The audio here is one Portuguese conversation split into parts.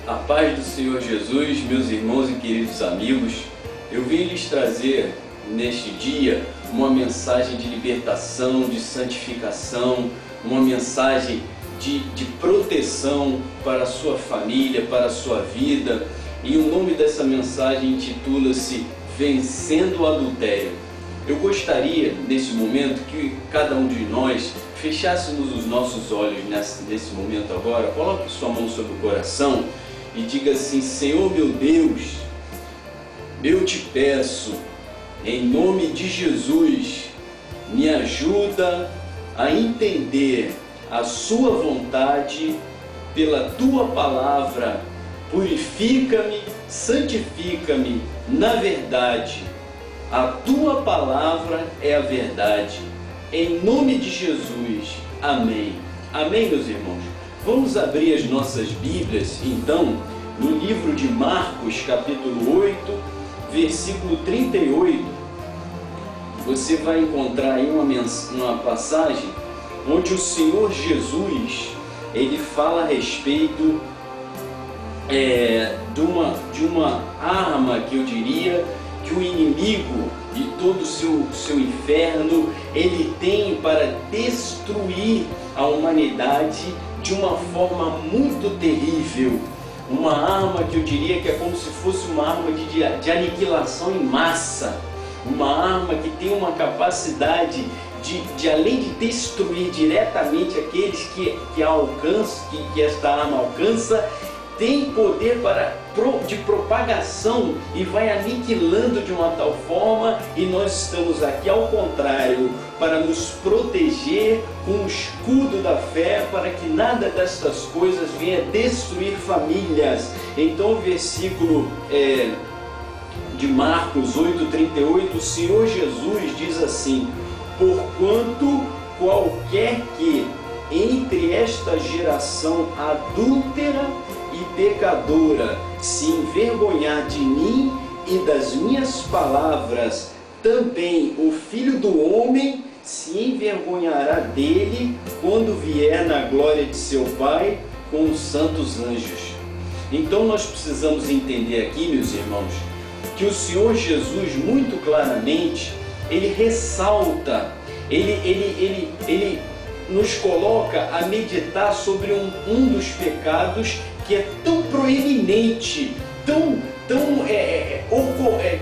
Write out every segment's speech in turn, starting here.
A paz do Senhor Jesus, meus irmãos e queridos amigos, eu vim lhes trazer neste dia uma mensagem de libertação, de santificação, uma mensagem de proteção para a sua família, para a sua vida. E o nome dessa mensagem intitula-se Vencendo o Adultério. Eu gostaria, nesse momento, que cada um de nós fechássemos os nossos olhos nesse momento agora, coloque sua mão sobre o coração e diga assim: Senhor meu Deus, eu te peço, em nome de Jesus, me ajuda a entender a sua vontade pela tua palavra, purifica-me, santifica-me na verdade. A tua palavra é a verdade. Em nome de Jesus. Amém. Amém, meus irmãos. Vamos abrir as nossas Bíblias, então, no livro de Marcos, capítulo 8, versículo 38. Você vai encontrar aí uma passagem onde o Senhor Jesus, ele fala a respeito de uma arma que eu diria que o inimigo e todo o seu inferno, ele tem para destruir a humanidade de uma forma muito terrível. Uma arma que eu diria que é como se fosse uma arma de aniquilação em massa. Uma arma que tem uma capacidade de além de destruir diretamente aqueles que esta arma alcança, tem poder de propagação e vai aniquilando de uma tal forma, e nós estamos aqui ao contrário, para nos proteger com o escudo da fé, para que nada destas coisas venha destruir famílias. Então o versículo de Marcos 8,38, o Senhor Jesus diz assim: porquanto qualquer que entre esta geração adúltera e pecadora se envergonhar de mim e das minhas palavras, também o Filho do Homem se envergonhará dele quando vier na glória de seu Pai com os santos anjos. Então nós precisamos entender aqui, meus irmãos, que o Senhor Jesus muito claramente, ele ressalta, ele nos coloca a meditar sobre um dos pecados que é tão proeminente,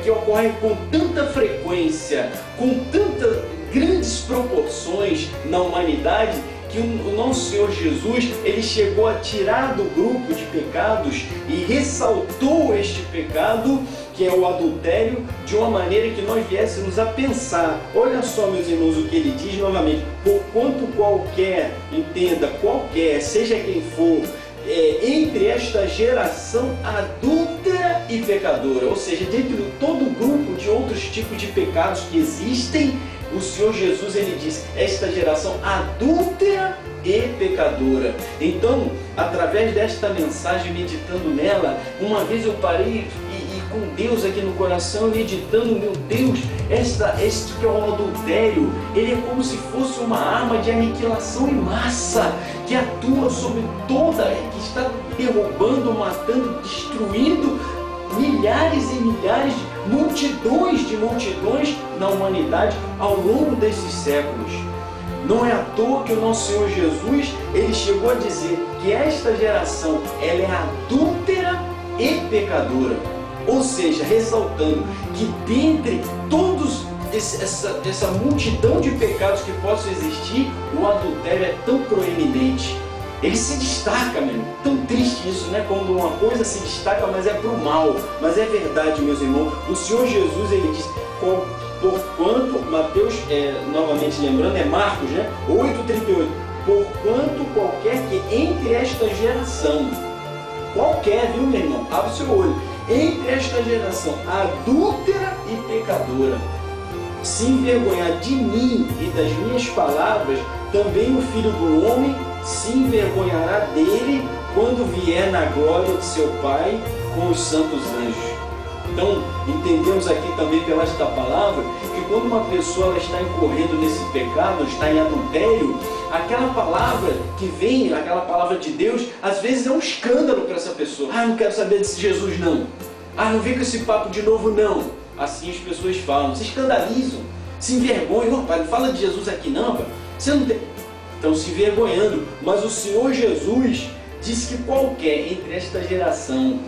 que ocorre com tanta frequência, com tantas grandes proporções na humanidade, que o nosso Senhor Jesus, ele chegou a tirar do grupo de pecados e ressaltou este pecado, que é o adultério, de uma maneira que nós viéssemos a pensar. Olha só, meus irmãos, o que ele diz novamente: porquanto qualquer, entenda, qualquer, seja quem for, entre esta geração adúltera e pecadora, ou seja, dentro de todo o grupo de outros tipos de pecados que existem, o Senhor Jesus, ele diz, esta geração adúltera e pecadora. Então, através desta mensagem, meditando nela, uma vez eu parei com Deus aqui no coração, meditando, meu Deus, este que é o adultério, ele é como se fosse uma arma de aniquilação em massa, que atua sobre que está derrubando, matando, destruindo milhares e milhares, multidões de multidões na humanidade ao longo desses séculos. Não é à toa que o nosso Senhor Jesus, ele chegou a dizer que esta geração, ela é adúltera e pecadora. Ou seja, ressaltando que dentre todos essa multidão de pecados que possam existir, o adultério é tão proeminente. Ele se destaca mesmo. Tão triste isso, né? Quando uma coisa se destaca, mas é para o mal. Mas é verdade, meus irmãos. O Senhor Jesus, ele diz, porquanto, Mateus, novamente lembrando, é Marcos, né? 8,38. Porquanto qualquer que entre esta geração, qualquer, viu, meu irmão? Abre o seu olho. Entre esta geração adúltera e pecadora, se envergonhar de mim e das minhas palavras, também o Filho do Homem se envergonhará dele quando vier na glória de seu Pai com os santos anjos. Então, entendemos aqui também pela esta palavra que quando uma pessoa ela está incorrendo nesse pecado, está em adultério, aquela palavra que vem, aquela palavra de Deus, às vezes é um escândalo para essa pessoa. Ah, não quero saber desse Jesus não. Ah, não vem com esse papo de novo não. Assim as pessoas falam, se escandalizam, se envergonham. Não, pai, não fala de Jesus aqui não, pai. Você não tem... Estão se envergonhando. Mas o Senhor Jesus disse que qualquer entre esta geração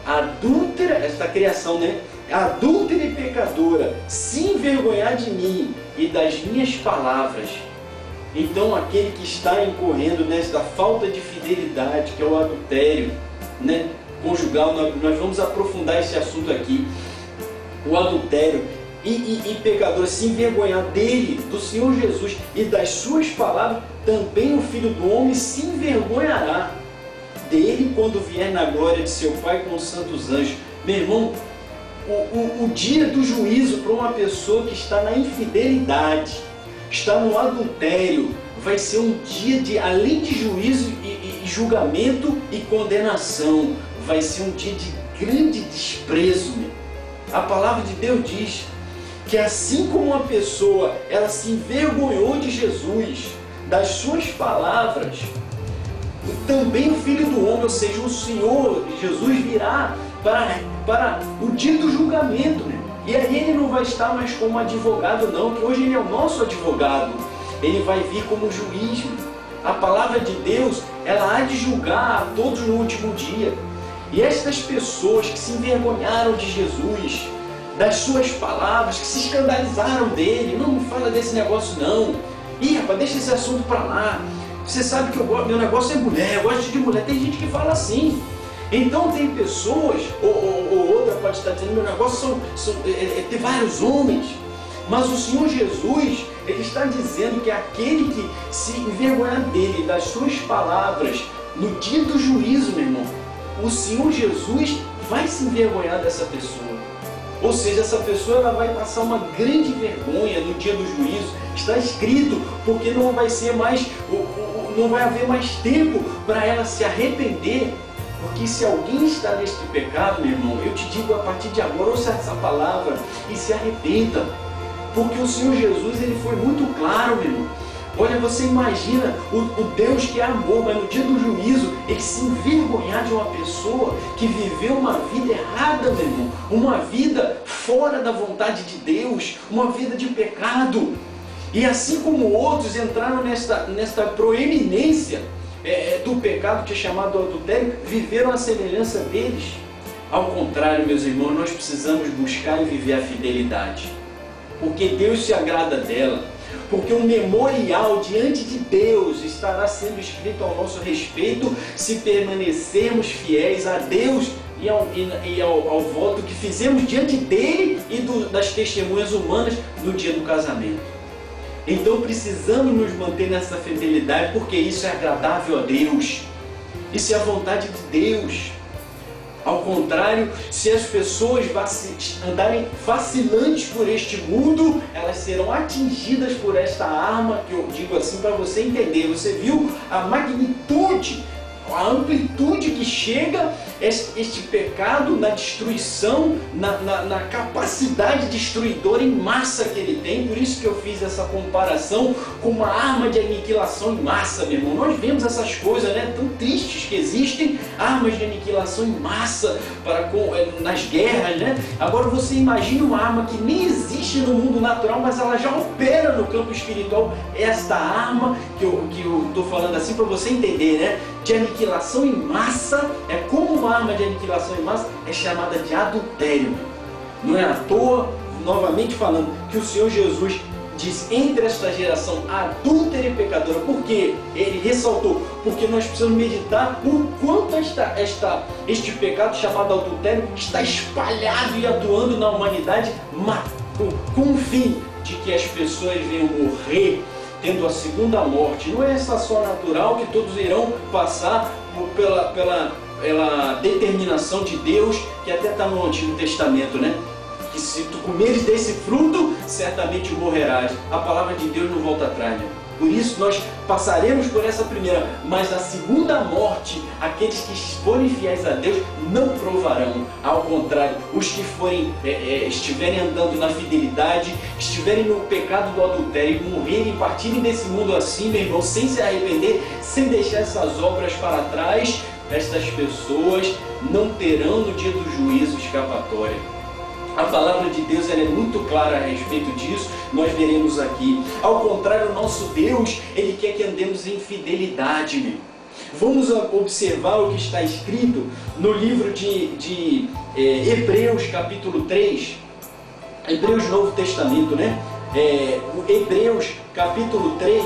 adúltera, esta criação, né? Adúltera e pecadora, se envergonhar de mim e das minhas palavras, então aquele que está incorrendo nesta falta de fidelidade, que é o adultério, né, conjugal, nós vamos aprofundar esse assunto aqui, o adultério e pecador, se envergonhar dele, do Senhor Jesus e das suas palavras, também o Filho do Homem se envergonhará dele quando vier na glória de seu Pai com os santos anjos. Meu irmão, o dia do juízo para uma pessoa que está na infidelidade, está no adultério, vai ser um dia de, além de juízo e julgamento e condenação, vai ser um dia de grande desprezo. A palavra de Deus diz que assim como uma pessoa, ela se envergonhou de Jesus, das suas palavras, também o Filho do Homem, ou seja, o Senhor Jesus virá para o dia do julgamento, né? E aí ele não vai estar mais como advogado não, que hoje ele é o nosso advogado. Ele vai vir como juiz. A palavra de Deus, ela há de julgar a todos no último dia. E estas pessoas que se envergonharam de Jesus, das suas palavras, que se escandalizaram dele, não fala desse negócio não. Ih, rapaz, deixa esse assunto para lá. Você sabe que meu negócio é mulher, eu gosto de mulher. Tem gente que fala assim. Então tem pessoas, ou outra pode estar dizendo, meu negócio é ter vários homens. Mas o Senhor Jesus, ele está dizendo que aquele que se envergonhar dele, das suas palavras, no dia do juízo, meu irmão, o Senhor Jesus vai se envergonhar dessa pessoa. Ou seja, essa pessoa ela vai passar uma grande vergonha no dia do juízo. Está escrito, porque não vai ser mais, não vai haver mais tempo para ela se arrepender. Porque se alguém está neste pecado, meu irmão, eu te digo a partir de agora, ouça essa palavra e se arrependa. Porque o Senhor Jesus, ele foi muito claro, meu irmão. Olha, você imagina o Deus que é amor, mas no dia do juízo, ele se envergonhar de uma pessoa que viveu uma vida errada, meu irmão. Uma vida fora da vontade de Deus, uma vida de pecado. E assim como outros entraram nesta proeminência do pecado que é chamado adultério, viveram a semelhança deles. Ao contrário, meus irmãos, nós precisamos buscar e viver a fidelidade, porque Deus se agrada dela, porque um memorial diante de Deus estará sendo escrito ao nosso respeito se permanecermos fiéis a Deus e ao voto que fizemos diante dele e das testemunhas humanas no dia do casamento. Então precisamos nos manter nessa fidelidade, porque isso é agradável a Deus, isso é a vontade de Deus. Ao contrário, se as pessoas andarem vacilantes por este mundo, elas serão atingidas por esta arma, que eu digo assim para você entender. Você viu a magnitude, a amplitude que chega este pecado na destruição, na capacidade destruidora em massa que ele tem. Por isso que eu fiz essa comparação com uma arma de aniquilação em massa, meu irmão. Nós vemos essas coisas, né, tão tristes que existem, armas de aniquilação em massa nas guerras, né? Agora você imagina uma arma que nem existe no mundo natural, mas ela já opera no campo espiritual. Esta arma que eu estou falando assim para você entender, né, de aniquilação em massa, é como uma arma de aniquilação em massa, é chamada de adultério. Não é à toa, novamente falando, que o Senhor Jesus diz entre esta geração adúltera e pecadora. Por quê? Ele ressaltou, porque nós precisamos meditar o quanto este pecado chamado adultério está espalhado e atuando na humanidade, com o fim de que as pessoas venham morrer tendo a segunda morte. Não é essa só natural, que todos irão passar pela determinação de Deus, que até está no Antigo Testamento, né? Que se tu comeres desse fruto, certamente morrerás. A palavra de Deus não volta atrás, né? Por isso nós passaremos por essa primeira, mas a segunda morte, aqueles que forem fiéis a Deus não provarão. Ao contrário, os que estiverem andando na fidelidade, estiverem no pecado do adultério, morrerem e partirem desse mundo assim, meu irmão, sem se arrepender, sem deixar essas obras para trás, estas pessoas não terão no dia do juízo escapatória. A palavra de Deus ela é muito clara a respeito disso, nós veremos aqui. Ao contrário, o nosso Deus, Ele quer que andemos em fidelidade, meu. Vamos observar o que está escrito no livro de Hebreus, capítulo 3. Hebreus, Novo Testamento, né? Hebreus, capítulo 3,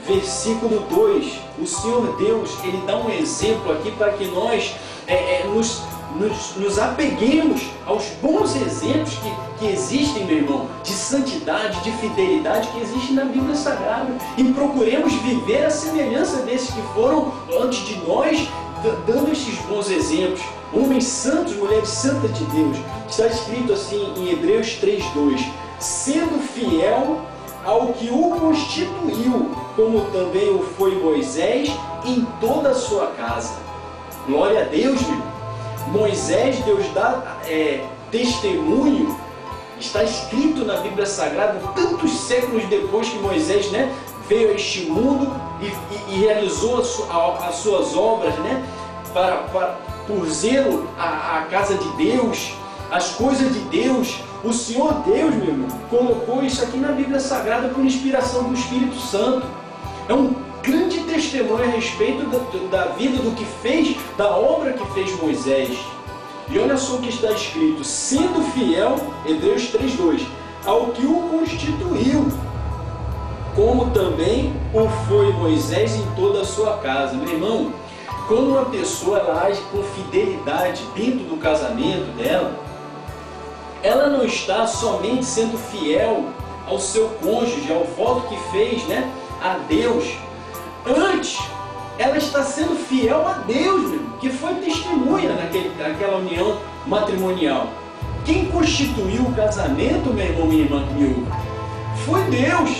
versículo 2. O Senhor Deus, Ele dá um exemplo aqui para que nós nos apeguemos aos bons exemplos que existem, meu irmão, de santidade, de fidelidade que existem na Bíblia Sagrada, e procuremos viver a semelhança desses que foram antes de nós, dando estes bons exemplos. Homens santos, mulheres santas de Deus. Está escrito assim em Hebreus 3:2: sendo fiel ao que o constituiu, como também o foi Moisés em toda a sua casa. Glória a Deus, meu irmão. Moisés, Deus dá testemunho, está escrito na Bíblia Sagrada, tantos séculos depois que Moisés, né, veio a este mundo e realizou as suas obras, né, por zelo a casa de Deus, as coisas de Deus. O Senhor Deus, meu irmão, colocou isso aqui na Bíblia Sagrada por inspiração do Espírito Santo. É um grande testemunho a respeito da vida, do que fez, da obra que fez Moisés. E olha só o que está escrito: sendo fiel, Hebreus 3:2, ao que o constituiu, como também o foi Moisés em toda a sua casa. Meu irmão, quando uma pessoa ela age com fidelidade dentro do casamento dela, ela não está somente sendo fiel ao seu cônjuge, ao voto que fez, né, a Deus. Antes, ela está sendo fiel a Deus, meu, que foi testemunha naquela união matrimonial. Quem constituiu o casamento, meu irmão, minha irmã, foi Deus.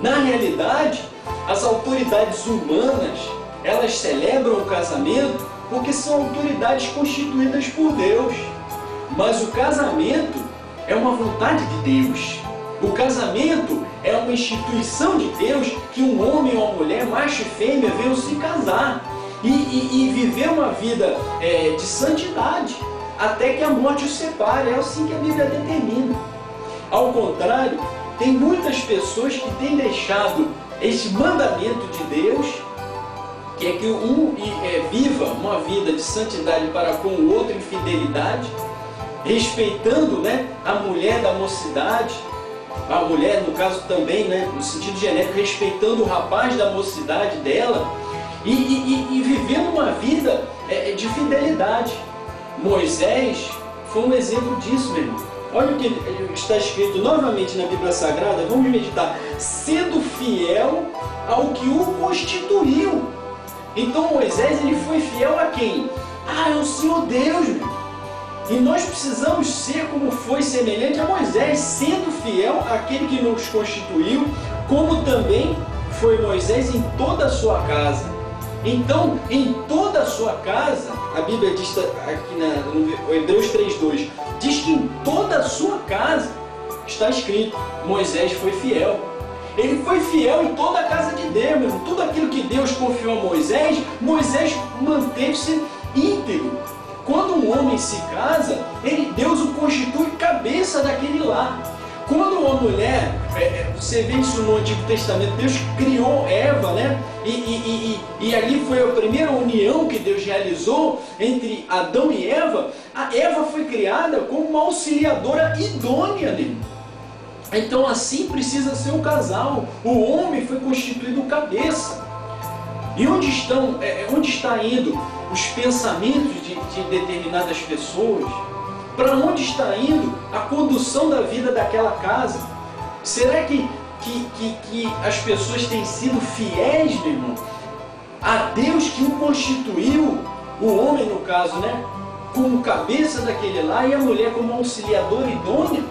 Na realidade, as autoridades humanas, elas celebram o casamento porque são autoridades constituídas por Deus. Mas o casamento é uma vontade de Deus. O casamento é uma instituição de Deus que um homem ou uma mulher, macho e fêmea, venham se casar e viver uma vida de santidade até que a morte os separe. É assim que a Bíblia determina. Ao contrário, tem muitas pessoas que têm deixado este mandamento de Deus, que é que um viva uma vida de santidade para com o outro em fidelidade, respeitando, né, a mulher da mocidade, a mulher, no caso também, né, no sentido genérico, respeitando o rapaz da mocidade dela e vivendo uma vida de fidelidade. Moisés foi um exemplo disso, meu irmão. Olha o que está escrito novamente na Bíblia Sagrada, vamos meditar: sendo fiel ao que o constituiu. Então Moisés, ele foi fiel a quem? É o Senhor Deus, meu. E nós precisamos ser como foi semelhante a Moisés, sendo fiel àquele que nos constituiu, como também foi Moisés em toda a sua casa. Então, em toda a sua casa, a Bíblia diz aqui no Hebreus 3:2, diz que em toda a sua casa está escrito: Moisés foi fiel. Ele foi fiel em toda a casa de Deus, meu irmão. Tudo aquilo que Deus confiou a Moisés, Moisés manteve-se íntegro. Quando um homem se casa, Deus o constitui cabeça daquele lar. Quando uma mulher, você vê isso no Antigo Testamento, Deus criou Eva, né? E ali foi a primeira união que Deus realizou entre Adão e Eva. A Eva foi criada como uma auxiliadora idônea, né? Então assim precisa ser o casal. O homem foi constituído cabeça. E onde está indo os pensamentos de determinadas pessoas? Para onde está indo a condução da vida daquela casa? Será que as pessoas têm sido fiéis, meu irmão, a Deus que o constituiu, o homem no caso, né, como cabeça daquele lar e a mulher como auxiliadora idônea?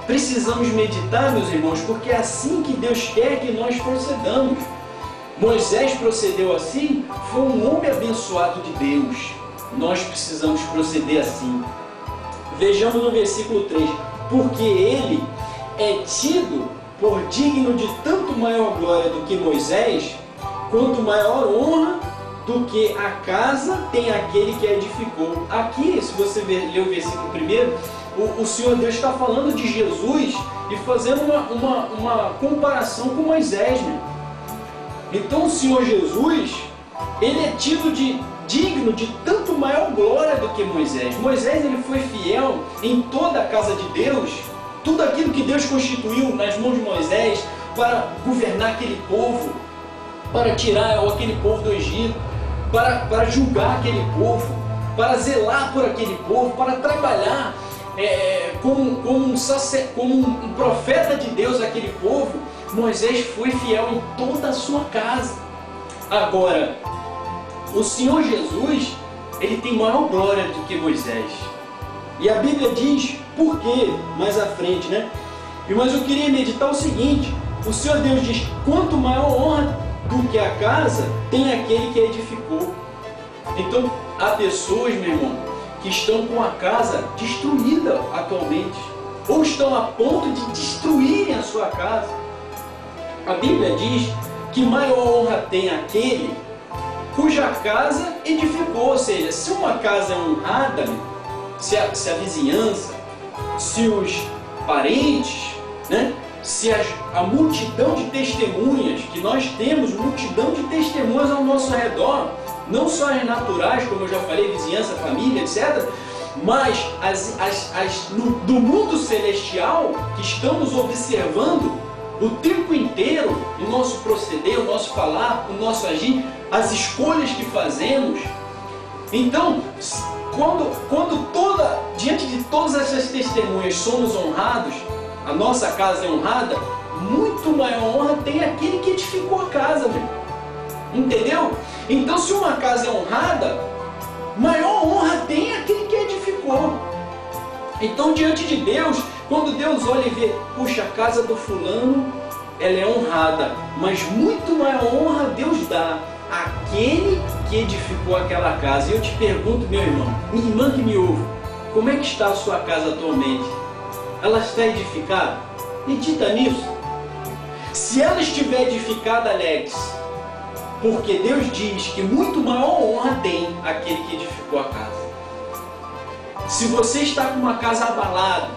precisamos meditar, meus irmãos, porque é assim que Deus quer que nós procedamos. Moisés procedeu assim, foi um homem abençoado de Deus. Nós precisamos proceder assim. Vejamos no versículo 3. Porque ele é tido por digno de tanto maior glória do que Moisés, quanto maior honra do que a casa tem aquele que a edificou. Aqui, se você ler o versículo 1, o Senhor Deus está falando de Jesus e fazendo uma comparação com Moisés, né? Então o Senhor Jesus, ele é tido de digno de tanto maior glória do que Moisés. Moisés, ele foi fiel em toda a casa de Deus, tudo aquilo que Deus constituiu nas mãos de Moisés para governar aquele povo, para tirar aquele povo do Egito, para julgar aquele povo, para zelar por aquele povo, para trabalhar como um profeta de Deus aquele povo. Moisés foi fiel em toda a sua casa. Agora, o Senhor Jesus, ele tem maior glória do que Moisés. E a Bíblia diz por quê, mais à frente, né? Mas eu queria meditar o seguinte: o Senhor Deus diz, quanto maior honra do que a casa, tem aquele que a edificou. Então, há pessoas, meu irmão, que estão com a casa destruída atualmente, ou estão a ponto de destruírem a sua casa. A Bíblia diz que maior honra tem aquele cuja casa edificou. Ou seja, se uma casa é honrada, se a vizinhança, se os parentes, né? Se a multidão de testemunhas, que nós temos multidão de testemunhas ao nosso redor, não só as naturais, como eu já falei, vizinhança, família, etc., mas do mundo celestial, que estamos observando o tempo inteiro, o nosso proceder, o nosso falar, o nosso agir, as escolhas que fazemos. Então, diante de todas essas testemunhas somos honrados, a nossa casa é honrada, muito maior honra tem aquele que edificou a casa, meu. Entendeu? Então, se uma casa é honrada, maior honra tem aquele que edificou. Então, diante de Deus, quando Deus olha e vê, puxa, a casa do fulano, ela é honrada, mas muito maior honra Deus dá àquele que edificou aquela casa. E eu te pergunto, meu irmão, minha irmã que me ouve, como é que está a sua casa atualmente? Ela está edificada? Medita nisso. Se ela estiver edificada, Alex, porque Deus diz que muito maior honra tem aquele que edificou a casa. Se você está com uma casa abalada,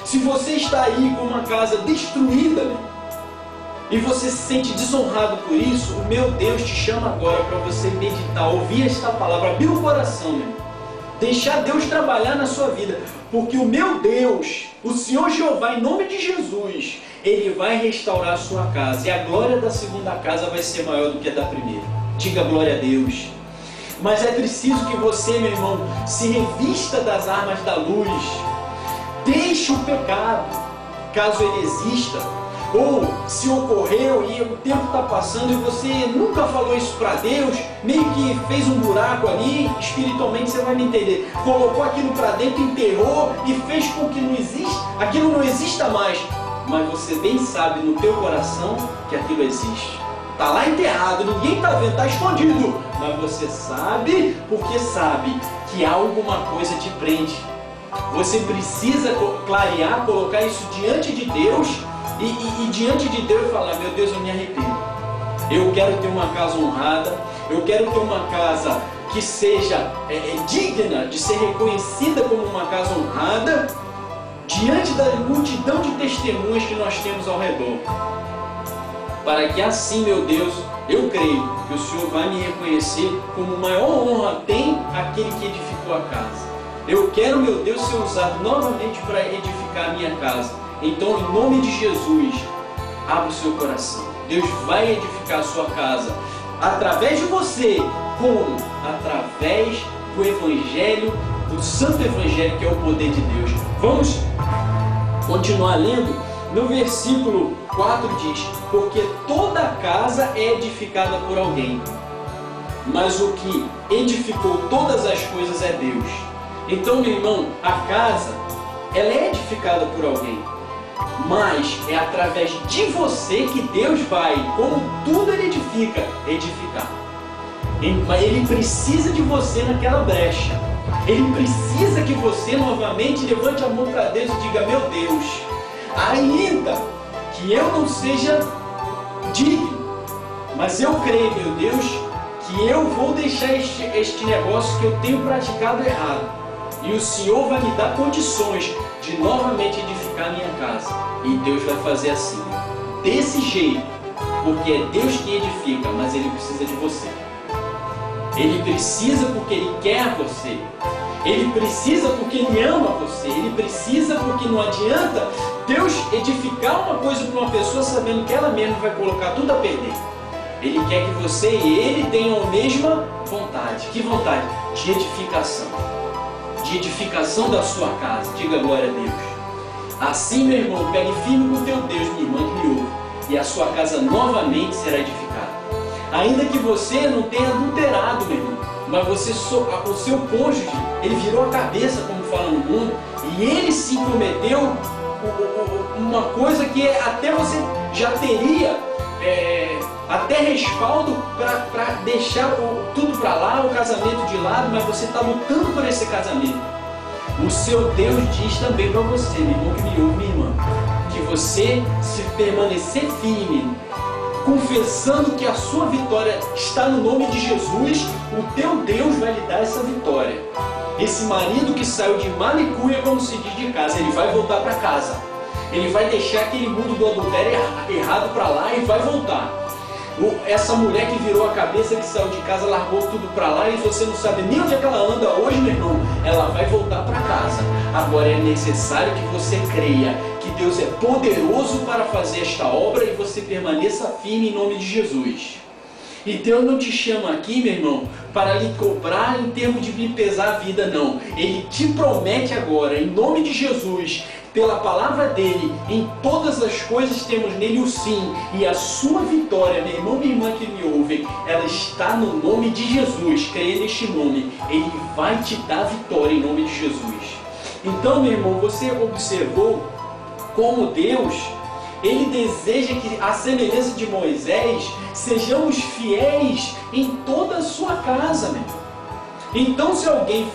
se você está aí com uma casa destruída, e você se sente desonrado por isso, o meu Deus te chama agora para você meditar, ouvir esta palavra, abrir o coração, meu. Deixar Deus trabalhar na sua vida, porque o meu Deus, o Senhor Jeová, em nome de Jesus, Ele vai restaurar a sua casa, e a glória da segunda casa vai ser maior do que a da primeira. Diga glória a Deus. Mas é preciso que você, meu irmão, se revista das armas da luz. Deixe o pecado, caso ele exista, ou se ocorreu e o tempo está passando e você nunca falou isso para Deus, meio que fez um buraco ali, espiritualmente você vai me entender, colocou aquilo para dentro, enterrou e fez com que aquilo não exista mais, mas você bem sabe no teu coração que aquilo existe. Está lá enterrado, ninguém está vendo, está escondido, mas você sabe, porque sabe que alguma coisa te prende. Você precisa clarear, colocar isso diante de Deus e diante de Deus falar, meu Deus, eu me arrependo. Eu quero ter uma casa honrada, eu quero ter uma casa que seja digna de ser reconhecida como uma casa honrada, diante da multidão de testemunhas que nós temos ao redor. Para que assim, meu Deus, eu creio que o Senhor vai me reconhecer como maior honra tem aquele que edificou a casa. Eu quero, meu Deus, ser usado novamente para edificar a minha casa. Então, em nome de Jesus, abra o seu coração. Deus vai edificar a sua casa através de você. Como? Através do Evangelho, do Santo Evangelho, que é o poder de Deus. Vamos continuar lendo? No versículo 4 diz, porque toda casa é edificada por alguém, mas o que edificou todas as coisas é Deus. Então, meu irmão, a casa, ela é edificada por alguém. Mas é através de você que Deus vai, como tudo Ele edifica, edificar. Ele precisa de você naquela brecha. Ele precisa que você novamente levante a mão para Deus e diga: meu Deus, ainda que eu não seja digno, mas eu creio, meu Deus, que eu vou deixar este negócio que eu tenho praticado errado. E o Senhor vai me dar condições de novamente edificar a minha casa. E Deus vai fazer assim, desse jeito, porque é Deus que edifica, mas Ele precisa de você. Ele precisa porque Ele quer você. Ele precisa porque Ele ama você. Ele precisa porque não adianta Deus edificar uma coisa para uma pessoa sabendo que ela mesma vai colocar tudo a perder. Ele quer que você e Ele tenham a mesma vontade. Que vontade? De edificação. De edificação da sua casa. Diga glória a Deus. Assim, meu irmão, pegue firme com o teu Deus, minha irmã que me ouve, e a sua casa novamente será edificada. Ainda que você não tenha adulterado, meu irmão, mas você, o seu cônjuge, ele virou a cabeça, como fala no mundo, e ele se cometeu uma coisa que até você já teria até respaldo para deixar tudo para lá, o casamento de lado, mas você está lutando por esse casamento. O seu Deus diz também para você, meu irmão que me ouve, minha irmã, que você, se permanecer firme, confessando que a sua vitória está no nome de Jesus, o teu Deus vai lhe dar essa vitória. Esse marido que saiu de malicuia, como se diz, de casa, ele vai voltar para casa. Ele vai deixar aquele mundo do adultério errado para lá e vai voltar. Essa mulher que virou a cabeça, que saiu de casa, largou tudo para lá e você não sabe nem onde é que ela anda hoje, meu irmão, ela vai voltar para casa. Agora é necessário que você creia que Deus é poderoso para fazer esta obra e você permaneça firme em nome de Jesus. E Deus não te chama aqui, meu irmão, para lhe cobrar em termos de lhe pesar a vida, não. Ele te promete agora, em nome de Jesus, pela palavra dele, em todas as coisas temos nele o sim. E a sua vitória, meu irmão, minha irmã que me ouvem, ela está no nome de Jesus. Creia neste nome. Ele vai te dar vitória em nome de Jesus. Então, meu irmão, você observou como Deus, Ele deseja que, à semelhança de Moisés, sejamos fiéis em toda a sua casa, meu irmão. Então, se alguém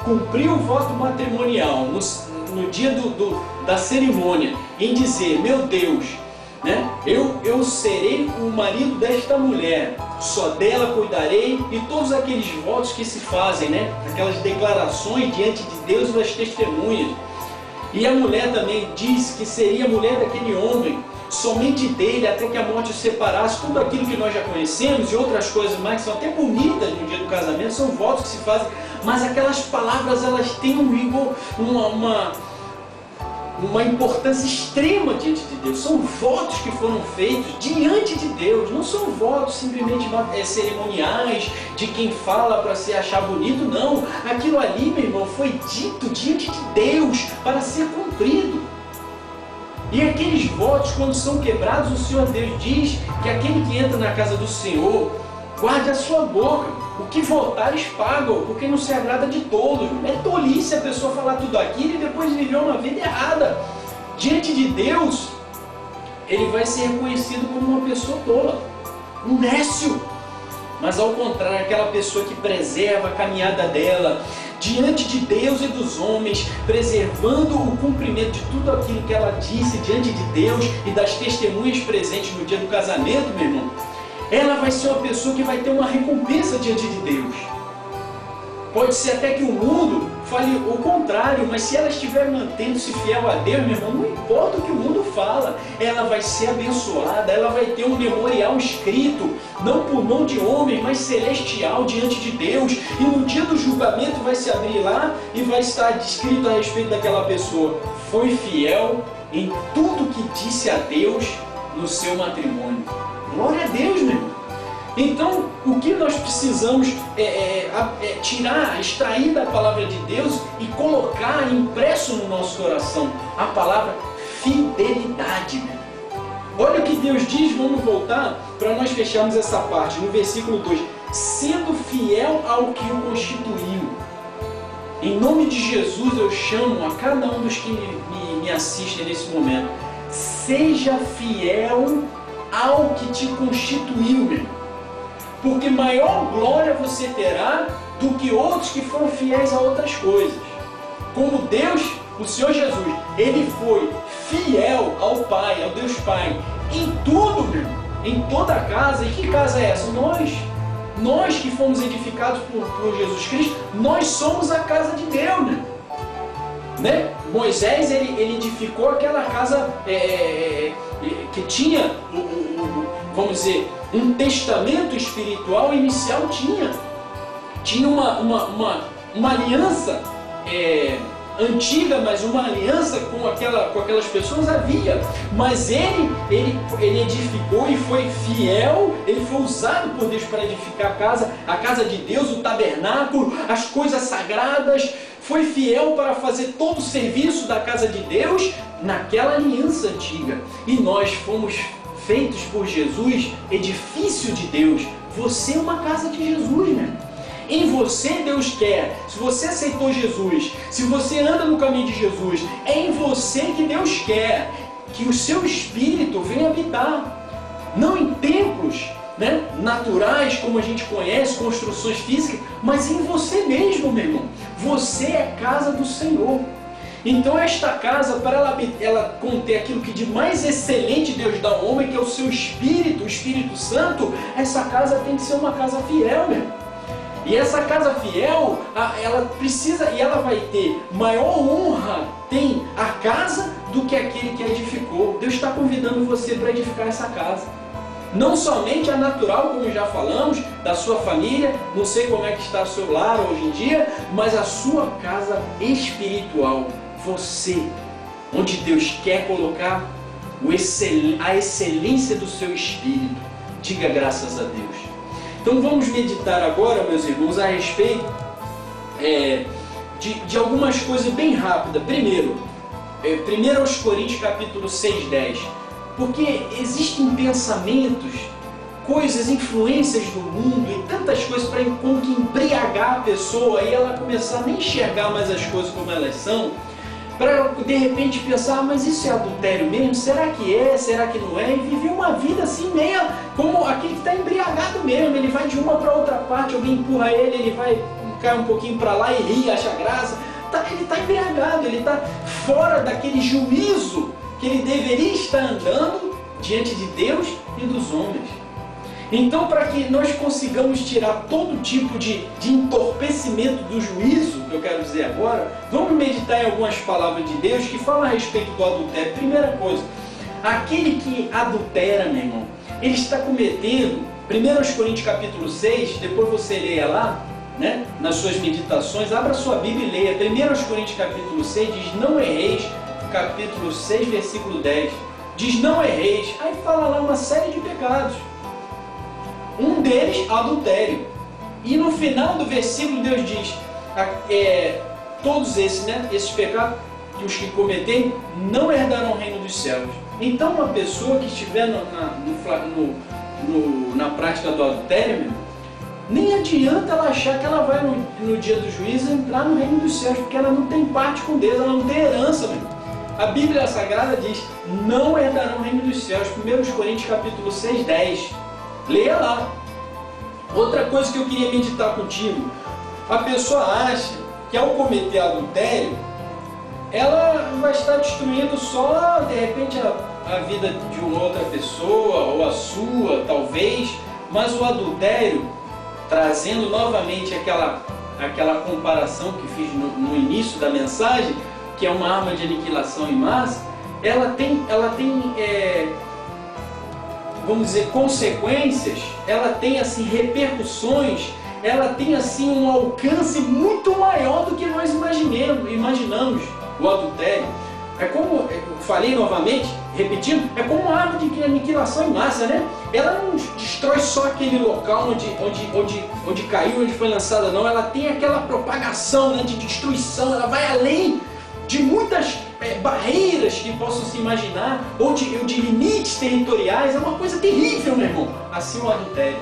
cumpriu o voto matrimonial no dia da cerimônia, em dizer: meu Deus, né, eu serei o marido desta mulher, só dela cuidarei, e todos aqueles votos que se fazem, né, aquelas declarações diante de Deus e das testemunhas. E a mulher também disse que seria a mulher daquele homem, somente dele, até que a morte o separasse. Tudo aquilo que nós já conhecemos e outras coisas mais, que são até bonitas no dia do casamento, são votos que se fazem, mas aquelas palavras, elas têm um rigor, uma importância extrema diante de Deus. São votos que foram feitos diante de Deus, não são votos simplesmente cerimoniais de quem fala para se achar bonito, não. Aquilo ali, meu irmão, foi dito diante de Deus para ser cumprido. E aqueles votos, quando são quebrados, o Senhor Deus diz que aquele que entra na casa do Senhor, guarde a sua boca. O que votares pagam, porque não se agrada de todos. É tolice a pessoa falar tudo aquilo e depois viver uma vida errada. Diante de Deus, ele vai ser reconhecido como uma pessoa tola, um nécio. Mas ao contrário, aquela pessoa que preserva a caminhada dela diante de Deus e dos homens, preservando o cumprimento de tudo aquilo que ela disse diante de Deus e das testemunhas presentes no dia do casamento, meu irmão, ela vai ser uma pessoa que vai ter uma recompensa diante de Deus. Pode ser até que o mundo fale o contrário, mas se ela estiver mantendo-se fiel a Deus, meu irmão, não importa o que o mundo fala, ela vai ser abençoada, ela vai ter um memorial escrito, não por mão de homem, mas celestial diante de Deus, e no dia do julgamento vai se abrir lá e vai estar escrito a respeito daquela pessoa: foi fiel em tudo que disse a Deus no seu matrimônio. Glória a Deus, meu irmão. Então, o que nós precisamos extrair da palavra de Deus e colocar impresso no nosso coração a palavra fidelidade. Meu. Olha o que Deus diz, vamos voltar para nós fecharmos essa parte, no versículo 2: sendo fiel ao que o constituiu. Em nome de Jesus eu chamo a cada um dos que me assistem nesse momento. Seja fiel ao que te constituiu, meu irmão. Porque maior glória você terá do que outros que foram fiéis a outras coisas. Como Deus, o Senhor Jesus, Ele foi fiel ao Pai, ao Deus Pai, em tudo, meu irmão, em toda a casa. E que casa é essa? Nós que fomos edificados por Jesus Cristo, nós somos a casa de Deus, né? Moisés, ele edificou aquela casa que tinha, vamos dizer, um testamento espiritual inicial, tinha uma aliança antiga, mas uma aliança com aquelas pessoas havia. Mas ele edificou e foi fiel, ele foi usado por Deus para edificar a casa de Deus, o tabernáculo, as coisas sagradas. Foi fiel para fazer todo o serviço da casa de Deus naquela aliança antiga. E nós fomos feitos por Jesus, edifício de Deus. Você é uma casa de Jesus, né? Em você Deus quer. Se você aceitou Jesus, se você anda no caminho de Jesus, é em você que Deus quer que o seu espírito venha habitar. Não em templos, né, naturais, como a gente conhece, construções físicas, mas em você mesmo, meu irmão. Você é casa do Senhor. Então esta casa, para ela conter aquilo que de mais excelente Deus dá ao homem, que é o seu Espírito, o Espírito Santo, essa casa tem que ser uma casa fiel, meu irmão. E essa casa fiel, ela precisa, e ela vai ter maior honra, tem a casa, do que aquele que a edificou. Deus está convidando você para edificar essa casa. Não somente a natural, como já falamos, da sua família, não sei como é que está o seu lar hoje em dia, mas a sua casa espiritual, você, onde Deus quer colocar a excelência do seu espírito. Diga graças a Deus. Então vamos meditar agora, meus irmãos, a respeito de algumas coisas bem rápidas. Primeiro, 1 Coríntios capítulo 6, 10. Porque existem pensamentos, coisas, influências do mundo e tantas coisas para embriagar a pessoa e ela começar a nem enxergar mais as coisas como elas são, para de repente pensar, mas isso é adultério mesmo? Será que é? Será que não é? E viver uma vida assim meia como aquele que está embriagado mesmo. Ele vai de uma para outra parte, alguém empurra ele vai cair um pouquinho para lá e ri, acha graça. Ele está embriagado, ele está fora daquele juízo que ele deveria estar andando diante de Deus e dos homens. Então, para que nós consigamos tirar todo tipo de entorpecimento do juízo, que eu quero dizer agora, vamos meditar em algumas palavras de Deus que falam a respeito do adultério. Primeira coisa, aquele que adultera, meu irmão, ele está cometendo, 1 Coríntios capítulo 6, depois você leia lá, né, nas suas meditações, abra sua Bíblia e leia. 1 Coríntios capítulo 6 diz, não erreis, capítulo 6, versículo 10, diz, não erreis. Aí fala lá uma série de pecados. Um deles, adultério. E no final do versículo Deus diz, todos esses, né, esses pecados, que os que cometerem, não herdarão o reino dos céus. Então uma pessoa que estiver na prática do adultério, nem adianta ela achar que ela vai no dia do juízo entrar no reino dos céus, porque ela não tem parte com Deus, ela não tem herança, meu. A Bíblia Sagrada diz, não herdarão o reino dos céus. 1 Coríntios capítulo 6, 10. Leia lá. Outra coisa que eu queria meditar contigo. A pessoa acha que ao cometer adultério, ela vai estar destruindo só, de repente, a vida de uma outra pessoa, ou a sua, talvez. Mas o adultério, trazendo novamente aquela comparação que fiz no início da mensagem, que é uma arma de aniquilação em massa, ela tem vamos dizer, consequências, ela tem assim repercussões, ela tem assim um alcance muito maior do que nós imaginamos. O adultério é como, eu falei novamente, repetindo, é como uma arma de aniquilação em massa, né? Ela não destrói só aquele local onde caiu, onde foi lançada, não. Ela tem aquela propagação, né, de destruição, ela vai além de muitas barreiras que possam se imaginar, ou de limites territoriais. É uma coisa terrível, meu irmão, assim o adultério.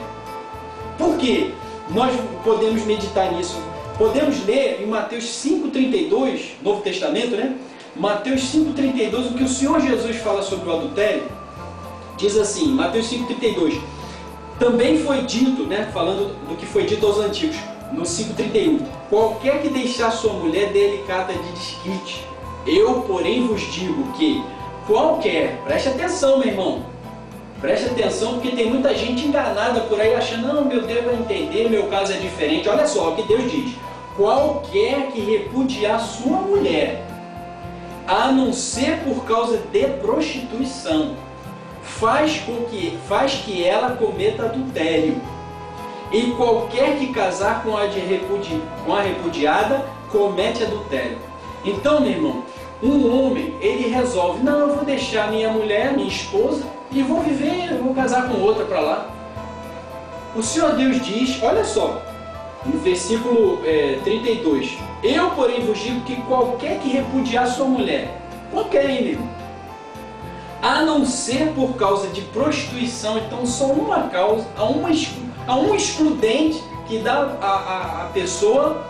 Por quê? Nós podemos meditar nisso. Podemos ler em Mateus 5,32, Novo Testamento, né? Mateus 5,32, o que o Senhor Jesus fala sobre o adultério. Diz assim, Mateus 5,32, também foi dito, né? Falando do que foi dito aos antigos, no 5,31, qualquer que deixar sua mulher delicada de desquite, eu, porém, vos digo que qualquer, preste atenção, meu irmão, preste atenção, porque tem muita gente enganada por aí, achando, não, meu Deus vai entender, meu caso é diferente. Olha só o que Deus diz, qualquer que repudiar sua mulher, a não ser por causa de prostituição, faz que ela cometa adultério. E qualquer que casar com a repudiada, comete adultério. Então, meu irmão, um homem, ele resolve, não, eu vou deixar minha mulher, minha esposa, e vou viver, vou casar com outra para lá. O Senhor Deus diz, olha só, no versículo 32, eu, porém, vos digo que qualquer que repudiar sua mulher, qualquer, hein, meu irmão, a não ser por causa de prostituição, então só uma causa, há um excludente que dá à pessoa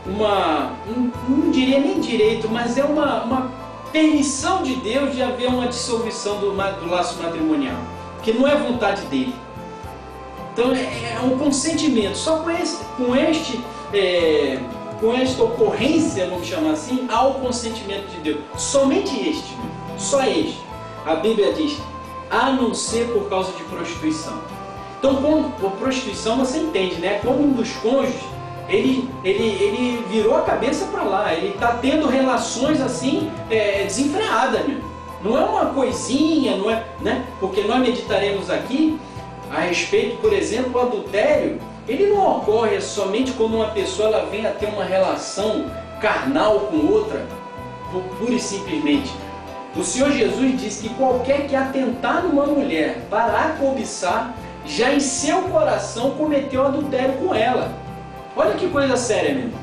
não diria nem direito, mas é uma permissão de Deus de haver uma dissolução do laço matrimonial, que não é vontade dele. Então é um consentimento. Só com esta ocorrência, vamos chamar assim, há o consentimento de Deus. Somente este, só este. A Bíblia diz, a não ser por causa de prostituição. Então, com prostituição, você entende, né? Como um dos cônjuges, ele virou a cabeça para lá, ele está tendo relações assim, desenfreadas, meu. Não é uma coisinha, não é, né? Porque nós meditaremos aqui a respeito, por exemplo, do adultério. Ele não ocorre somente quando uma pessoa ela vem a ter uma relação carnal com outra, pura e simplesmente. O Senhor Jesus disse que qualquer que atentar numa mulher para a cobiçar, já em seu coração cometeu adultério com ela. Olha que coisa séria, meu irmão.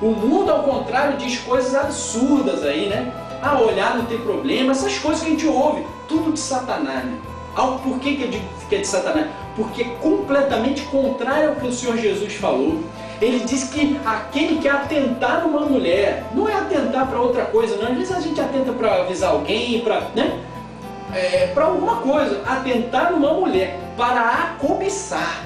O mundo, ao contrário, diz coisas absurdas aí, né? Ah, olhar não tem problema, essas coisas que a gente ouve, tudo de Satanás, né? Por que eu digo que é de Satanás? Porque é completamente contrário ao que o Senhor Jesus falou. Ele diz que aquele que atentar numa mulher, não é atentar para outra coisa, não. Às vezes a gente atenta para avisar alguém, para, né? Para alguma coisa. Atentar numa mulher para a cobiçar,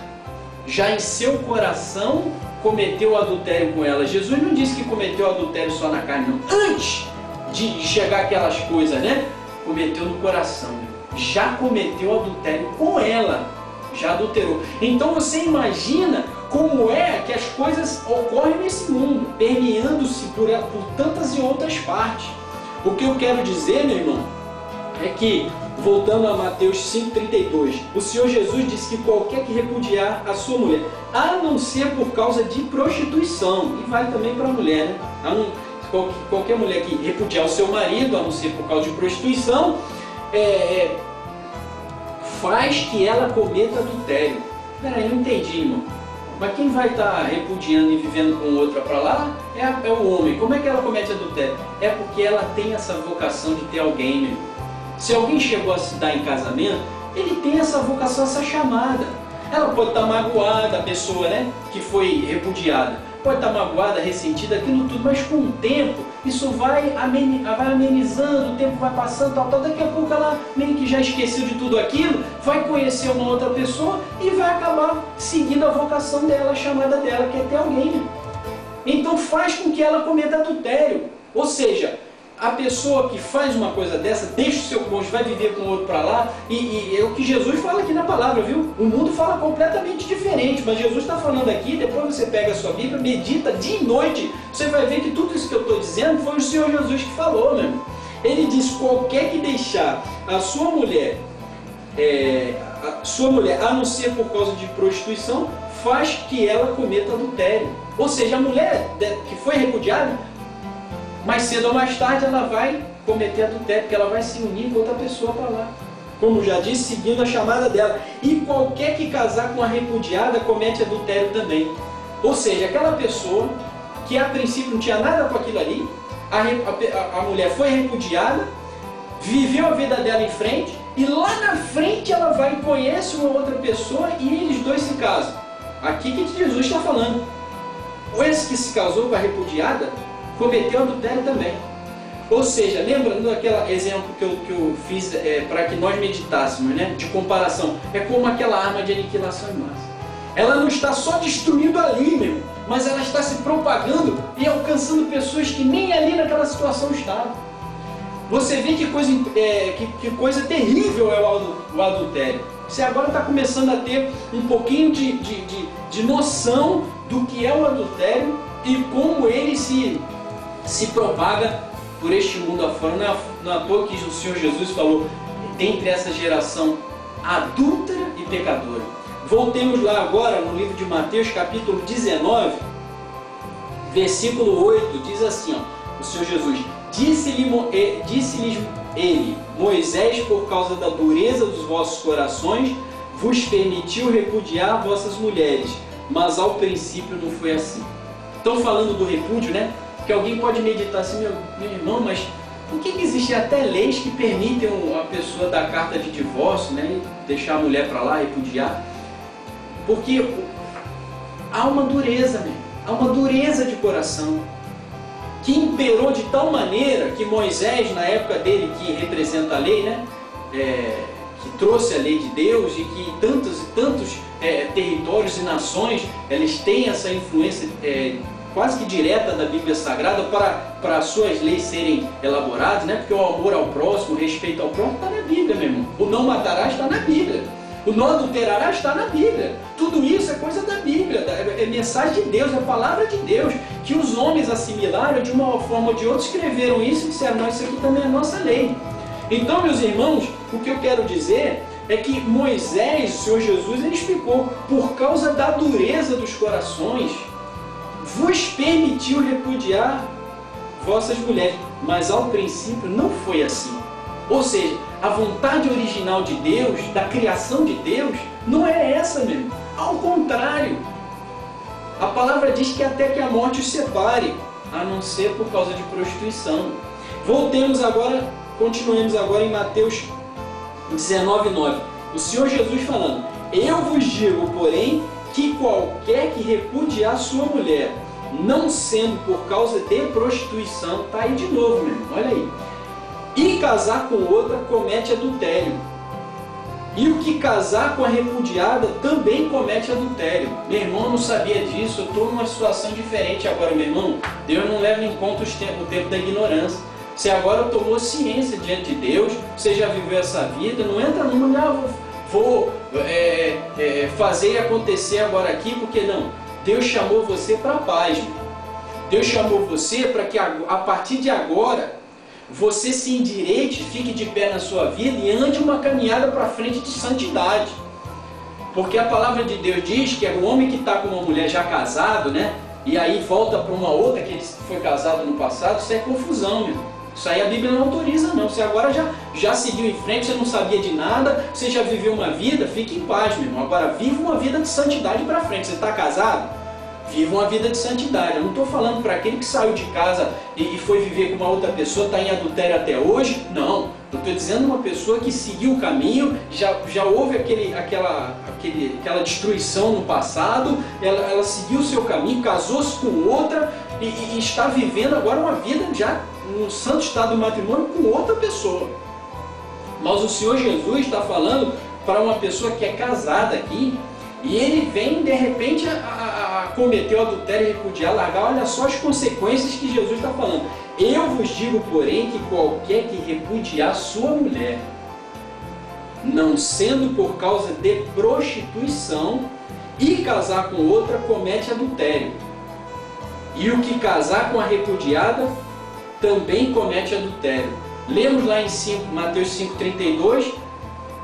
já em seu coração cometeu adultério com ela. Jesus não disse que cometeu adultério só na carne, não. Antes de chegar aquelas coisas, né? Cometeu no coração. Já cometeu adultério com ela, já adulterou. Então você imagina como é que as coisas ocorrem nesse mundo, permeando-se por tantas e outras partes. O que eu quero dizer, meu irmão, é que, voltando a Mateus 5,32, o Senhor Jesus disse que qualquer que repudiar a sua mulher, a não ser por causa de prostituição, e vale também para a mulher, né? Qualquer mulher que repudiar o seu marido, a não ser por causa de prostituição, faz que ela cometa adultério. Peraí, não entendi, irmão. Mas quem vai estar repudiando e vivendo com outra para lá é o homem. Como é que ela comete adultério? É porque ela tem essa vocação de ter alguém, meu. Se alguém chegou a se dar em casamento, ele tem essa vocação, essa chamada. Ela pode estar magoada, a pessoa, né, que foi repudiada. Pode estar magoada, ressentida, aquilo tudo, mas com o tempo isso vai amenizando, o tempo vai passando, tal. Daqui a pouco ela meio que já esqueceu de tudo aquilo, vai conhecer uma outra pessoa e vai acabar seguindo a vocação dela, a chamada dela, que é ter alguém. Né? Então faz com que ela cometa adultério. Ou seja, a pessoa que faz uma coisa dessa, deixa o seu cônjuge, vai viver com o outro para lá, e é o que Jesus fala aqui na palavra, viu? O mundo fala completamente diferente, mas Jesus está falando aqui, depois você pega a sua Bíblia, medita dia e noite, você vai ver que tudo isso que eu estou dizendo foi o Senhor Jesus que falou, meu irmão. Ele diz, qualquer que deixar a sua mulher, a não ser por causa de prostituição, faz que ela cometa adultério. Ou seja, a mulher que foi repudiada, mais cedo ou mais tarde ela vai cometer adultério, porque ela vai se unir com outra pessoa para lá. Como já disse, seguindo a chamada dela. E qualquer que casar com a repudiada comete adultério também. Ou seja, aquela pessoa que a princípio não tinha nada com aquilo ali, a mulher foi repudiada, viveu a vida dela em frente, e lá na frente ela vai e conhece uma outra pessoa e eles dois se casam. aqui o que Jesus está falando? Esse que se casou com a repudiada cometeu adultério também. Ou seja, lembrando daquele exemplo que eu fiz para que nós meditássemos, né, de comparação, é como aquela arma de aniquilação em massa. Ela não está só destruindo ali, meu, mas ela está se propagando e alcançando pessoas que nem ali naquela situação estavam. Você vê que coisa terrível é o adultério. Você agora está começando a ter um pouquinho de noção do que é o adultério e como ele se propaga por este mundo afora. Não é à toa que o Senhor Jesus falou, dentre essa geração adúltera e pecadora. Voltemos lá agora no livro de Mateus, capítulo 19, versículo 8, diz assim, ó, o Senhor Jesus, disse-lhes ele, Moisés, por causa da dureza dos vossos corações, vos permitiu repudiar vossas mulheres, mas ao princípio não foi assim. Estão falando do repúdio, né? Que alguém pode meditar assim, meu irmão, mas por que existem até leis que permitem a pessoa dar carta de divórcio, né? E deixar a mulher para lá, repudiar? Porque há uma dureza, né? Há uma dureza de coração que imperou de tal maneira que Moisés, na época dele, que representa a lei, né? Que trouxe a lei de Deus e que tantos territórios e nações eles têm essa influência quase que direta da Bíblia Sagrada para as suas leis serem elaboradas, né? Porque o amor ao próximo, o respeito ao próximo está na Bíblia, meu irmão. O não matarás está na Bíblia. O não adulterarás está na Bíblia. Tudo isso é coisa da Bíblia, é mensagem de Deus, é a palavra de Deus, que os homens assimilaram de uma forma ou de outra, escreveram isso e disseram, não, isso aqui também é a nossa lei. Então, meus irmãos, o que eu quero dizer é que Moisés, o Senhor Jesus, ele explicou, por causa da dureza dos corações, vos permitiu repudiar vossas mulheres, mas ao princípio não foi assim. Ou seja, a vontade original de Deus, da criação de Deus, não é essa mesmo. Ao contrário, a palavra diz que até que a morte os separe, a não ser por causa de prostituição. Voltemos agora, continuemos agora em Mateus 19:9. O Senhor Jesus falando, eu vos digo, porém, que qualquer que repudiar sua mulher, não sendo por causa de prostituição, está aí de novo, meu irmão, olha aí, e casar com outra, comete adultério. E o que casar com a repudiada também comete adultério. Meu irmão, eu não sabia disso, eu estou numa situação diferente agora, meu irmão. Deus não leva em conta o tempo da ignorância. Você agora tomou ciência diante de Deus, você já viveu essa vida, não entra numa, vou fazer acontecer agora aqui, porque não. Deus chamou você para a paz. Deus chamou você para que a partir de agora você se endireite, fique de pé na sua vida e ande uma caminhada para frente de santidade. Porque a palavra de Deus diz que é o homem que está com uma mulher já casado, né? E aí volta para uma outra que ele foi casado no passado, isso é confusão, meu. Isso aí a Bíblia não autoriza, não. Você agora já seguiu em frente, você não sabia de nada, você já viveu uma vida, fique em paz, meu irmão. Agora viva uma vida de santidade para frente. Você está casado? Viva uma vida de santidade. Eu não estou falando para aquele que saiu de casa e foi viver com uma outra pessoa, está em adultério até hoje. Não. Eu estou dizendo uma pessoa que seguiu o caminho, já houve aquela destruição no passado, ela seguiu o seu caminho, casou-se com outra e está vivendo agora uma vida já no santo estado do matrimônio com outra pessoa. Mas o Senhor Jesus está falando para uma pessoa que é casada aqui, e ele vem de repente a cometer o adultério e repudiar, largar. Olha só as consequências que Jesus está falando. Eu vos digo, porém, que qualquer que repudiar sua mulher, não sendo por causa de prostituição, e casar com outra, comete adultério. E o que casar com a repudiada, também comete adultério. Lemos lá em Mateus 5,32,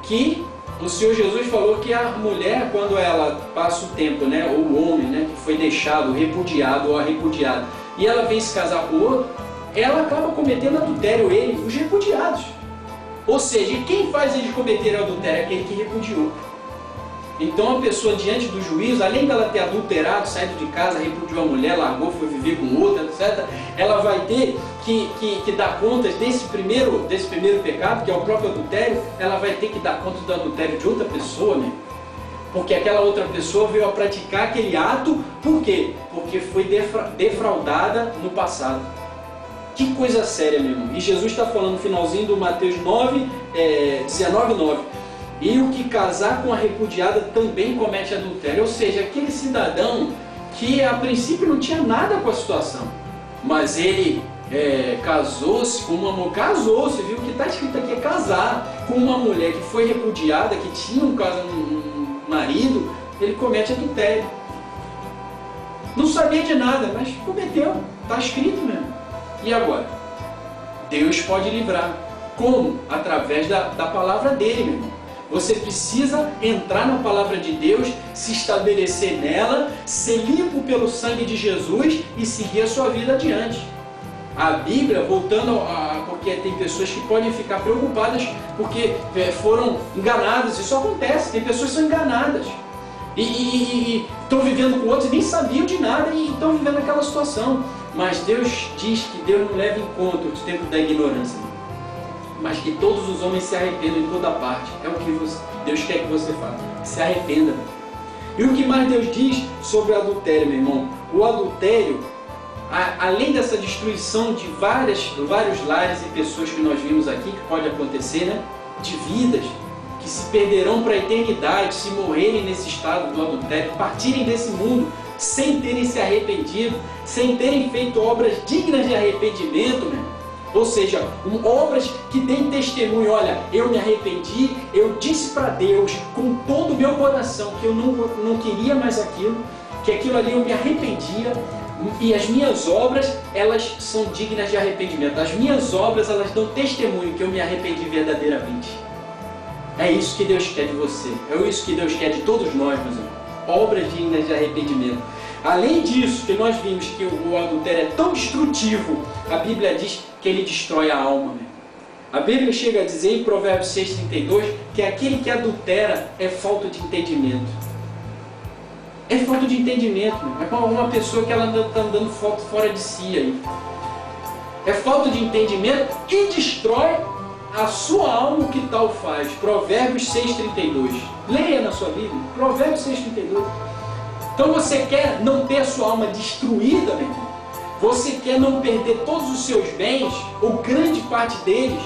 que o Senhor Jesus falou que a mulher, quando ela passa o tempo, né, ou o homem, né, que foi deixado, repudiado ou a repudiada, e ela vem se casar com outro, ela acaba cometendo adultério, os repudiados. Ou seja, quem faz eles cometerem adultério é aquele que repudiou. Então a pessoa diante do juízo, além dela ter adulterado, saído de casa, repudiou a mulher, largou, foi viver com outra, etc., ela vai ter que dar contas desse primeiro pecado, que é o próprio adultério. Ela vai ter que dar conta do adultério de outra pessoa, né? Porque aquela outra pessoa veio a praticar aquele ato, por quê? Porque foi defraudada no passado. Que coisa séria, meu irmão. E Jesus está falando no finalzinho do Mateus 19:9. E o que casar com a repudiada também comete adultério. Ou seja, aquele cidadão que a princípio não tinha nada com a situação, mas ele casou-se com uma mulher, casou-se, viu? O que está escrito aqui é casar com uma mulher que foi repudiada, que tinha um marido, ele comete adultério. Não sabia de nada, mas cometeu. Está escrito mesmo. E agora? Deus pode livrar. Como? Através da palavra dele, meu irmão. Você precisa entrar na palavra de Deus, se estabelecer nela, ser limpo pelo sangue de Jesus e seguir a sua vida adiante. A Bíblia, voltando porque tem pessoas que podem ficar preocupadas porque foram enganadas. Isso acontece, tem pessoas que são enganadas. E estão vivendo com outros e nem sabiam de nada e estão vivendo aquela situação. Mas Deus diz que Deus não leva em conta o tempo da ignorância, mas que todos os homens se arrependam em toda parte. É o que Deus quer que você faça. Se arrependa. E o que mais Deus diz sobre o adultério, meu irmão? O adultério, além dessa destruição de vários lares e pessoas que nós vimos aqui, que pode acontecer, né? De vidas que se perderão para a eternidade, se morrerem nesse estado do adultério, partirem desse mundo sem terem se arrependido, sem terem feito obras dignas de arrependimento, meu irmão. Ou seja, obras que deem testemunho. Olha, eu me arrependi, eu disse para Deus com todo o meu coração que eu não queria mais aquilo, que aquilo ali eu me arrependia, e as minhas obras, elas são dignas de arrependimento. As minhas obras, elas dão testemunho que eu me arrependi verdadeiramente. É isso que Deus quer de você, é isso que Deus quer de todos nós, meus irmãos. Obras dignas de arrependimento. Além disso, que nós vimos que o adultério é tão destrutivo, a Bíblia diz que ele destrói a alma. A Bíblia chega a dizer em Provérbios 6:32 que aquele que adultera é falta de entendimento. É falta de entendimento, é como uma pessoa que ela está andando fora de si aí. É falta de entendimento e destrói a sua alma. O que tal faz? Provérbios 6:32. Leia na sua Bíblia, Provérbios 6:32. Então você quer não ter a sua alma destruída, meu irmão? Você quer não perder todos os seus bens, ou grande parte deles,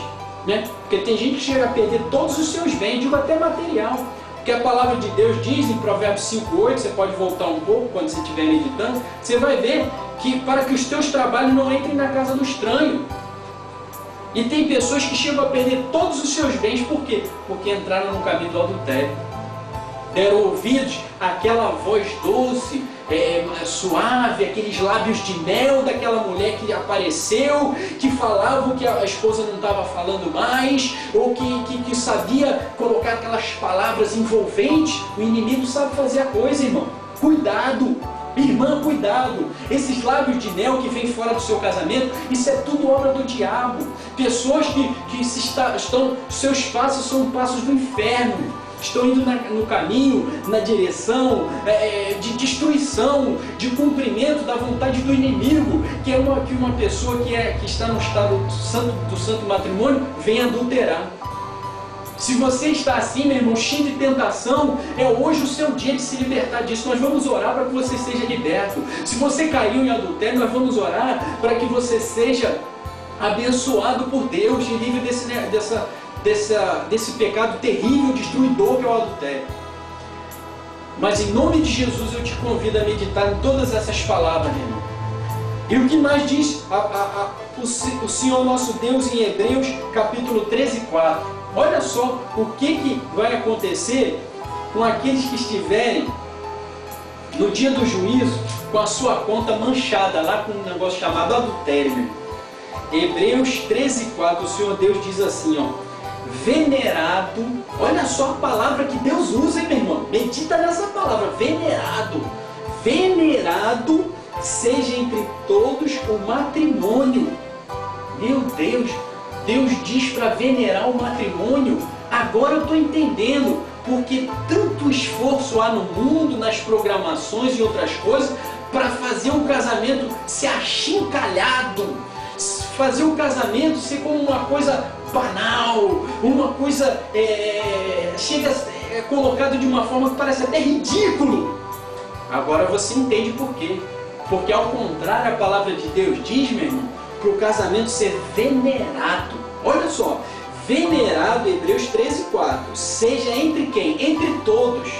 né? Porque tem gente que chega a perder todos os seus bens, digo até material. Porque a palavra de Deus diz em Provérbios 5:8, você pode voltar um pouco quando você estiver meditando, você vai ver que para que os teus trabalhos não entrem na casa do estranho. E tem pessoas que chegam a perder todos os seus bens, por quê? Porque entraram no caminho do adultério. Deram ouvidos àquela voz doce, suave, aqueles lábios de mel daquela mulher que apareceu, que falava que a esposa não estava falando mais, ou que sabia colocar aquelas palavras envolventes. O inimigo sabe fazer a coisa, irmão. Cuidado! Irmã, cuidado! Esses lábios de mel que vêm fora do seu casamento, isso é tudo obra do diabo. Pessoas seus passos são passos do inferno. Estão indo no caminho, na direção de destruição, de cumprimento da vontade do inimigo, que é uma pessoa que está no estado do santo matrimônio vem adulterar. Se você está assim, meu irmão, cheio de tentação, é hoje o seu dia de se libertar disso. Nós vamos orar para que você seja liberto. Se você caiu em adultério, nós vamos orar para que você seja abençoado por Deus e livre desse pecado terrível, destruidor que é o adultério. Mas em nome de Jesus eu te convido a meditar em todas essas palavras, meu irmão. E o que mais diz o Senhor nosso Deus em Hebreus capítulo 13:4. Olha só o que vai acontecer com aqueles que estiverem no dia do juízo com a sua conta manchada lá com um negócio chamado adultério, meu irmão. Hebreus 13:4, o Senhor Deus diz assim, ó: venerado, olha só a palavra que Deus usa, hein, meu irmão? Medita nessa palavra, venerado. Venerado seja entre todos o matrimônio. Meu Deus, Deus diz para venerar o matrimônio. Agora eu estou entendendo porque tanto esforço há no mundo, nas programações e outras coisas, para fazer um casamento ser achincalhado, fazer o casamento ser como uma coisa banal, uma coisa é colocado de uma forma que parece até ridículo. Agora você entende por quê. Porque ao contrário, a palavra de Deus diz, meu irmão, para o casamento ser venerado. Olha só, venerado, Hebreus 13:4. Seja entre quem? Entre todos.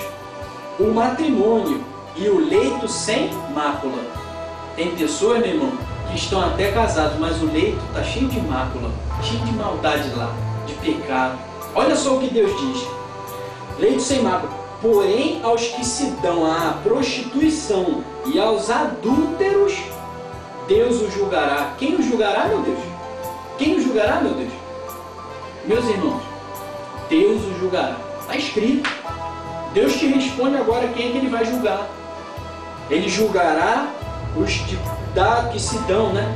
O matrimônio e o leito sem mácula. Tem pessoas, meu irmão, que estão até casados, mas o leito está cheio de mácula, cheio de maldade lá, de pecado. Olha só o que Deus diz. Leito sem mácula. Porém, aos que se dão à prostituição e aos adúlteros, Deus o julgará. Quem o julgará, meu Deus? Quem o julgará, meu Deus? Meus irmãos, Deus o julgará. Está escrito. Deus te responde agora quem é que Ele vai julgar. Ele julgará os que se dão, né?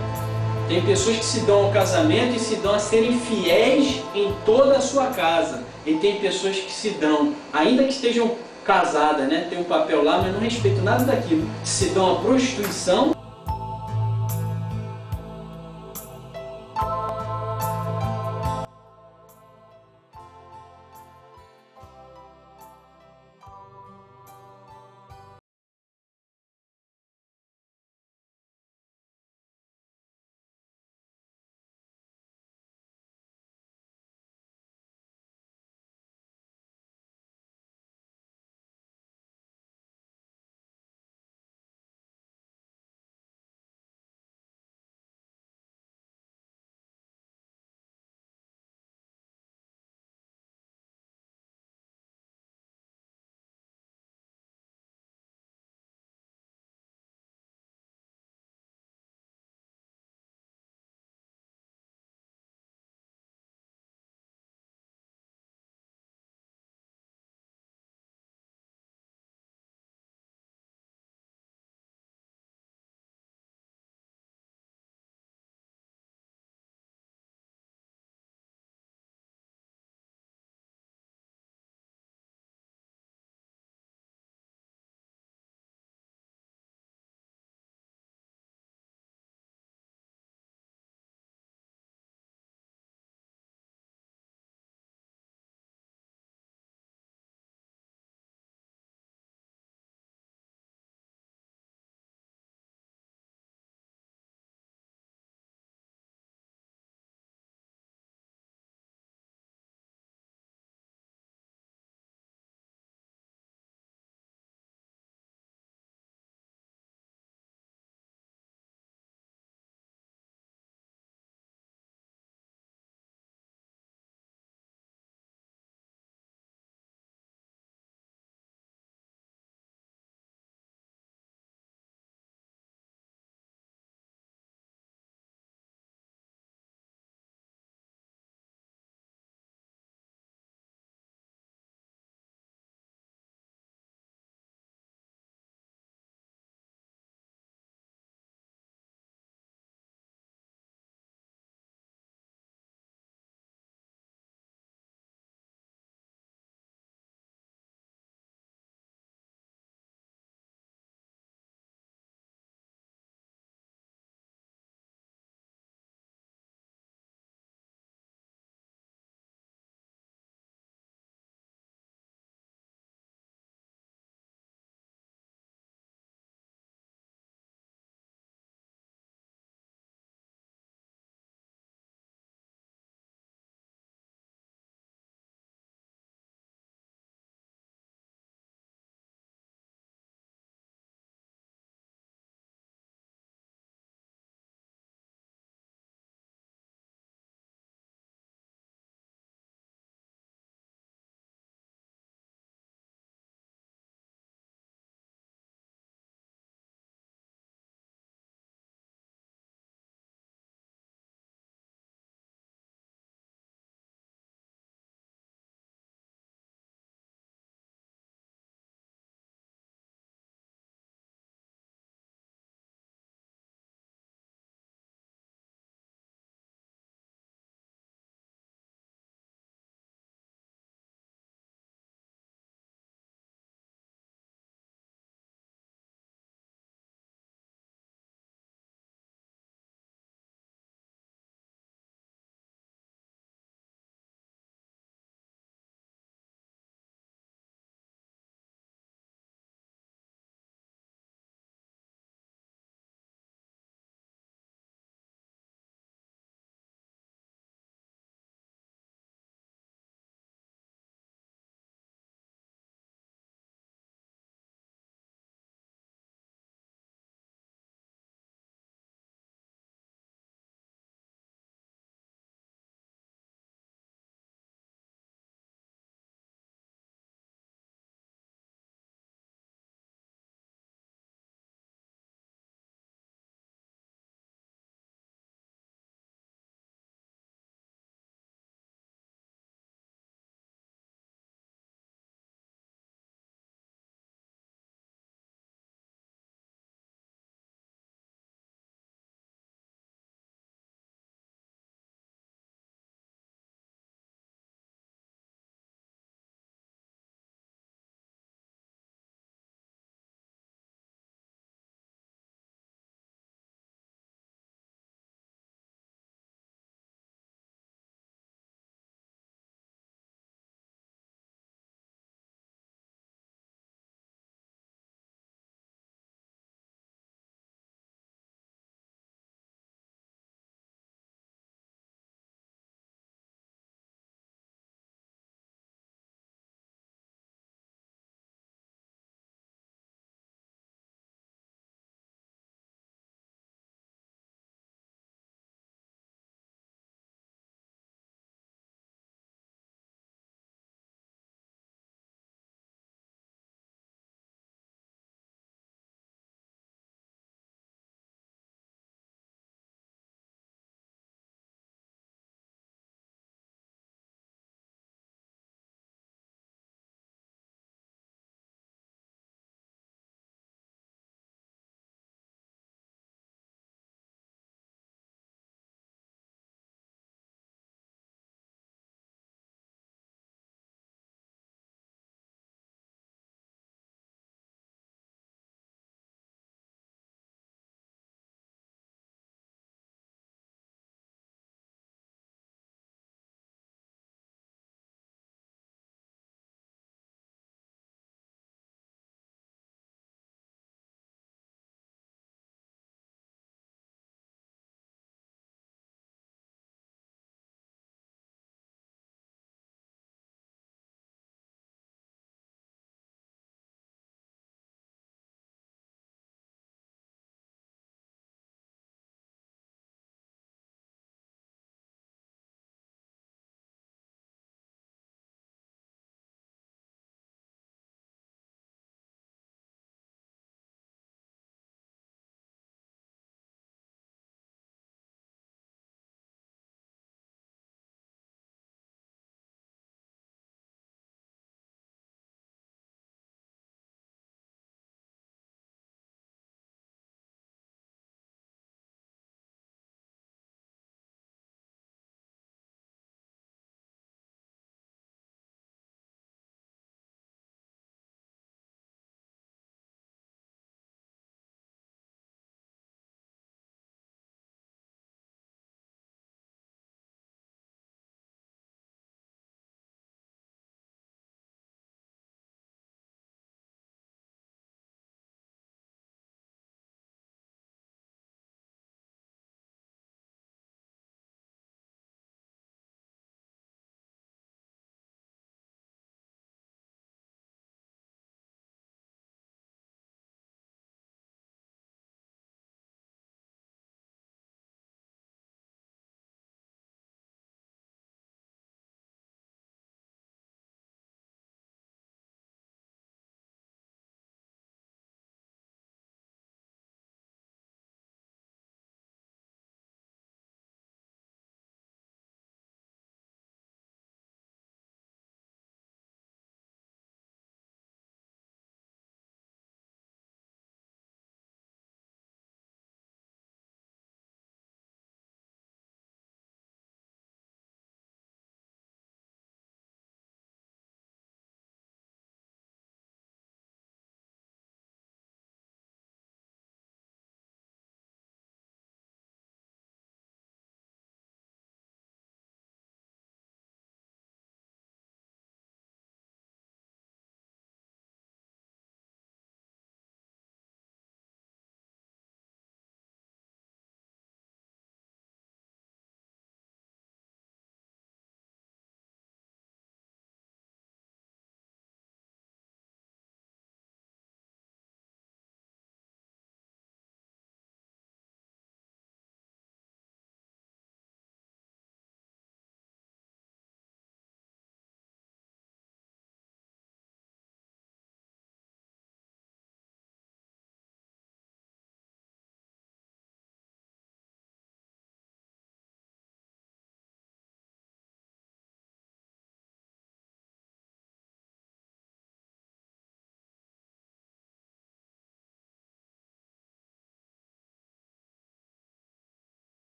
Tem pessoas que se dão ao casamento e se dão a serem fiéis em toda a sua casa. E tem pessoas que se dão, ainda que estejam casadas, né? Tem um papel lá, mas não respeitam nada daquilo. Se dão à prostituição